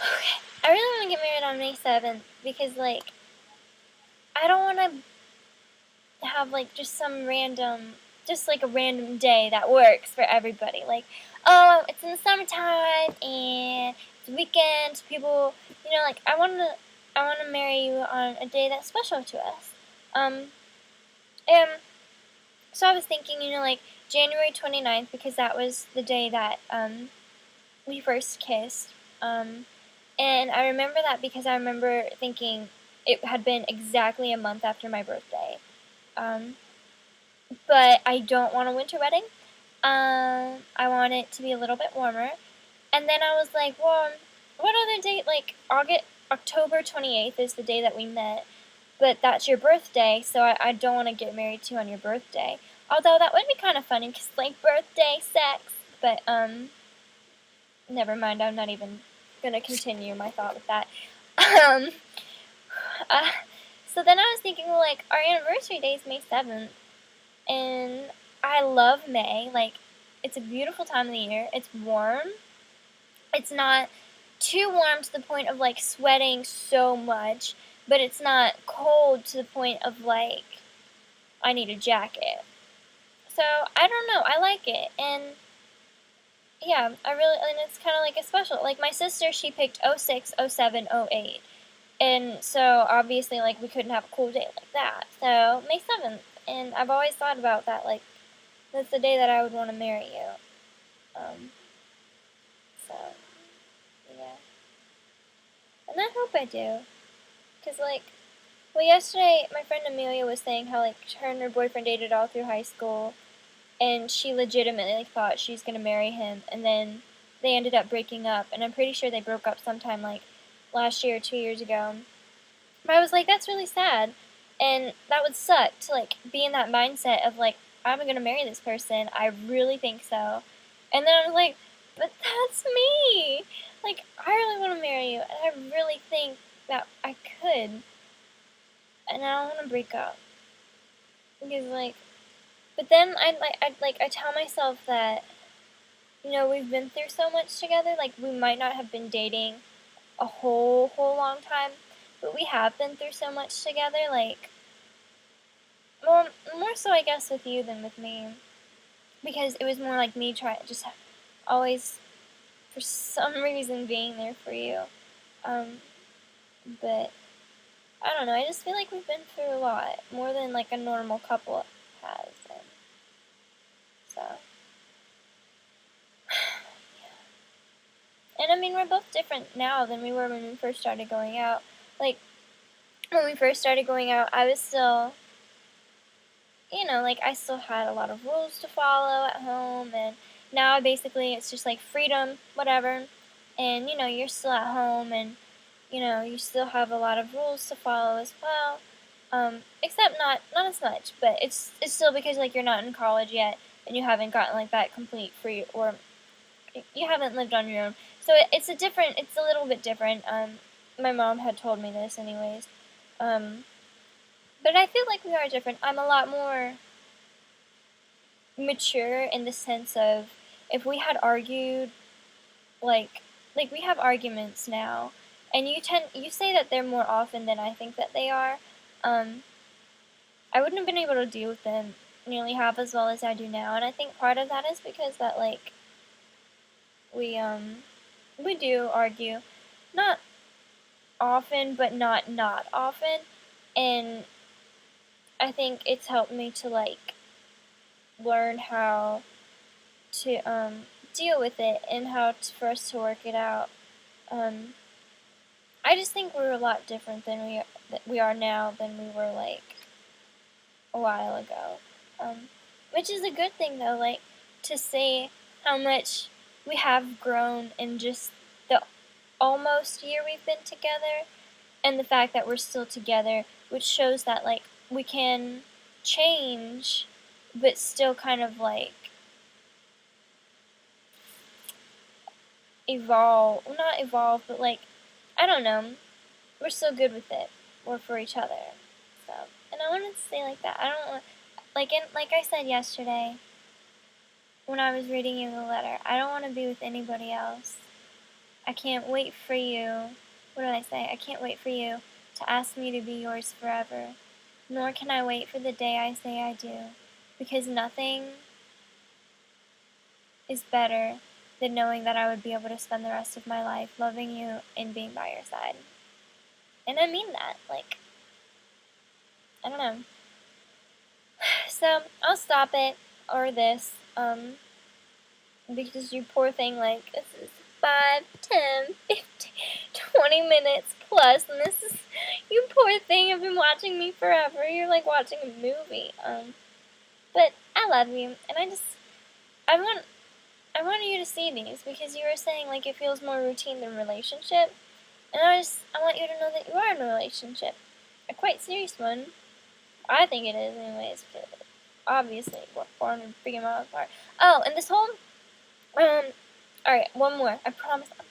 Okay. I really want to get married on May 7th because, like, I don't want to have, like, just like a random day that works for everybody. Like, oh, it's in the summertime and it's a weekend. People, like, I want to marry you on a day that's special to us. Um, and so I was thinking, like, January 29th, because that was the day that, we first kissed. And I remember that because I remember thinking it had been exactly a month after my birthday. Um, but I don't want a winter wedding. I want it to be a little bit warmer. And then I was like, well, what other date? Like, October 28th is the day that we met, but that's your birthday, so I don't want to get married to you on your birthday. Although that would be kind of funny, because, like, birthday sex. But, never mind, I'm not even gonna continue my thought with that. Um, uh, so then I was thinking, well, like, our anniversary day is May 7th, and I love May. Like, it's a beautiful time of the year. It's warm. It's not too warm to the point of, like, sweating so much, but it's not cold to the point of, like, I need a jacket. So, I don't know. I like it. And yeah, and it's kind of like a special. Like, my sister, she picked 06, 07, 08. And so, obviously, like, we couldn't have a cool day like that. So, May 7th. And I've always thought about that. Like, that's the day that I would want to marry you. Um, so, yeah. And I hope I do. Because, like, well, yesterday, my friend Amelia was saying how, like, her and her boyfriend dated all through high school. And she legitimately, like, thought she was going to marry him. And then they ended up breaking up. And I'm pretty sure they broke up sometime, like, last year or 2 years ago. But I was like, that's really sad. And that would suck to, like, be in that mindset of, like, I'm going to marry this person. I really think so. And then I was like, but that's me. Like, I really want to marry you. And I really think that I could. And I don't want to break up. Because, like, but then I tell myself that, we've been through so much together. Like, we might not have been dating a whole long time, but we have been through so much together. Like, more so, I guess, with you than with me, because it was more like me trying just always, for some reason, being there for you. But I don't know. I just feel like we've been through a lot more than, like, a normal couple has, and so. And I mean, we're both different now than we were when we first started going out. Like, when we first started going out, I was still, like, I still had a lot of rules to follow at home, and now basically it's just like freedom, whatever. And, you're still at home, and, you still have a lot of rules to follow as well. Except not as much, but it's still because, like, you're not in college yet, and you haven't gotten, like, that complete free, or you haven't lived on your own. So it's a little bit different. My mom had told me this anyways. But I feel like we are different. I'm a lot more mature in the sense of, if we had argued, like we have arguments now, and you say that they're more often than I think that they are. I wouldn't have been able to deal with them nearly half as well as I do now, and I think part of that is because that, like, we do argue, not often, but not often, and I think it's helped me to, like, learn how to deal with it, and for us to work it out. I just think we're a lot different than we are now than we were, like, a while ago. Which is a good thing, though, like, to see how much we have grown in just the almost year we've been together, and the fact that we're still together, which shows that, like, we can change, but still kind of, like, evolve. Well, not evolve, but, like, I don't know. We're still good with it. We're for each other. So, and I wanted to say, like, that. I don't want, like I said yesterday when I was reading you the letter, I don't want to be with anybody else. I can't wait for you. What did I say? I can't wait for you to ask me to be yours forever. Nor can I wait for the day I say I do. Because nothing is better than knowing that I would be able to spend the rest of my life loving you and being by your side. And I mean that. Like, I don't know. So, I'll stop it, or this, because you poor thing, like, this is 5, 10, 15, 20 minutes plus, and this is, you poor thing, have been watching me forever. You're like watching a movie. But I love you, and I want you to see these, because you were saying, like, it feels more routine than relationship, and I want you to know that you are in a relationship. A quite serious one. I think it is, anyways, because obviously we're 400 freaking miles apart. Oh, and this whole, alright, one more. I promise. I'm